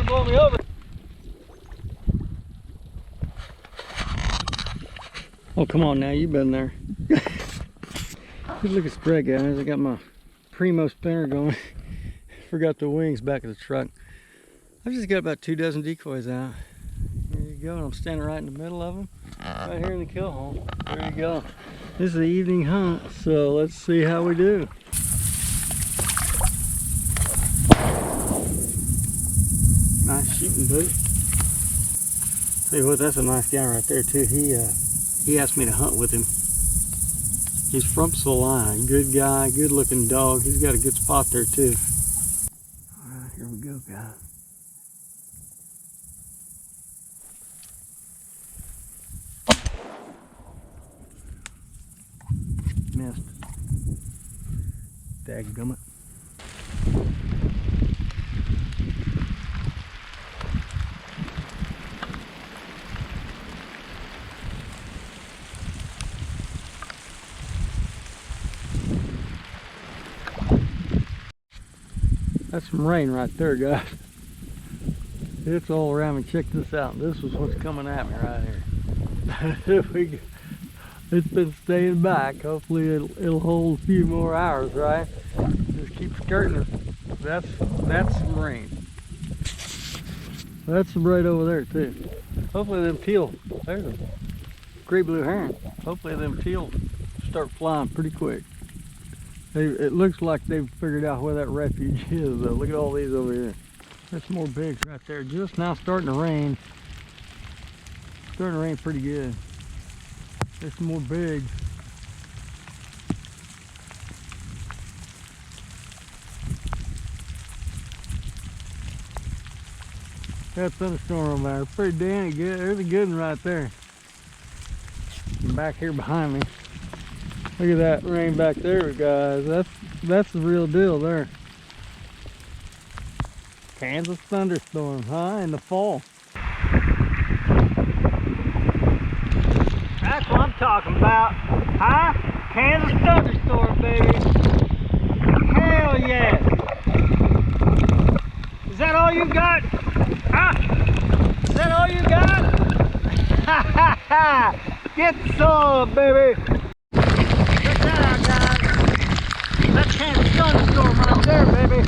trying to blow me over. Oh, come on now, you've been there. Good look at spread, guys. I got my Primo spinner going. Forgot the wings back of the truck. I've just got about 2 dozen decoys out. There you go, and I'm standing right in the middle of them. Right here in the kill hole. There you go. This is the evening hunt, so let's see how we do. Nice shooting, buddy. Tell you what, that's a nice guy right there too. He asked me to hunt with him. He's from Salina. Good guy, good looking dog. He's got a good spot there too. Alright, here we go, guys. Missed. Dadgummit. That's some rain right there, guys. It's all around me. Check this out. This is what's coming at me right here. It's been staying back. Hopefully it'll hold a few more hours, right? Just keep skirting it. That's some rain. That's some right over there too. Hopefully them teal. There's a great blue heron. Hopefully them teal start flying pretty quick. It looks like they've figured out where that refuge is though. Look at all these over here. There's some more bigs right there. Just now starting to rain. Starting to rain pretty good. There's some more bigs. That thunderstorm over there. Pretty dandy good. There's a good one right there. And back here behind me. Look at that rain back there, guys. That's the real deal there. Kansas thunderstorm, huh? In the fall. That's what I'm talking about, huh? Kansas thunderstorm, baby. Hell yeah. Is that all you got? Huh? Is that all you got? Ha ha ha! Get some, baby. Check that out, guys. That's Kansas thunderstorm right there, baby.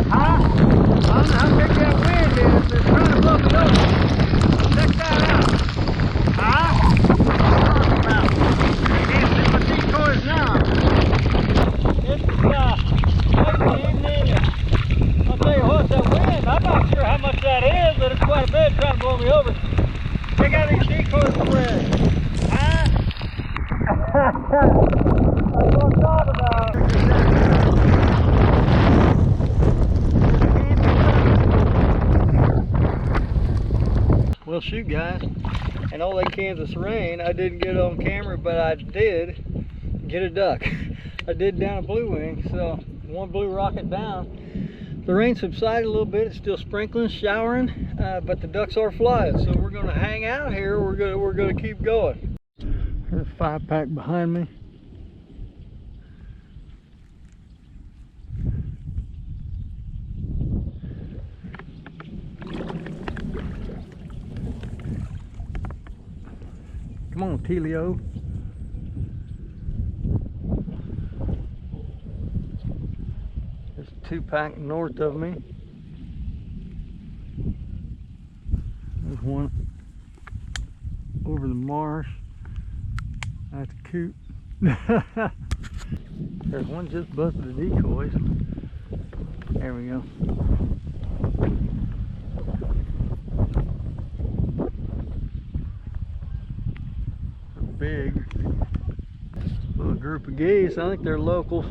Huh? I don't know how big that wind is. They're trying to blow me over. Check that out. Huh? Can't see my decoys now. It's late evening. I'll tell you what, that wind, I'm not sure how much that is, but it's quite a bit trying to blow me over. Check out these decoys spread. Huh? That's what I'm talking about. Well, shoot, guys. And all that Kansas rain, I didn't get on camera, but I did get a duck. I did down a blue wing, so one blue rocket down. The rain subsided a little bit. It's still sprinkling, showering, but the ducks are flying. So we're going to hang out here. We're going to keep going. There's a 5-pack behind me. Come on, Teal. There's a 2-pack north of me. There's one over the marsh. That's a coot. There's one just busted the decoys. There we go. Big little group of geese. I think they're locals,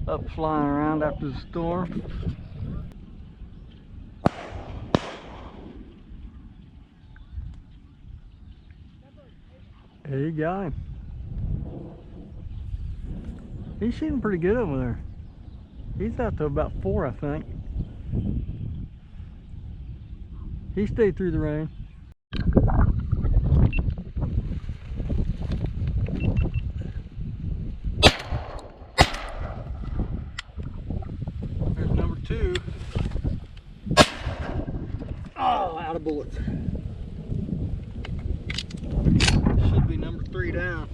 up flying around after the storm. There you got him. He's shooting pretty good over there. He's out to about 4, I think. He stayed through the rain. There's number 2. Out of bullets. Should be number 3 down.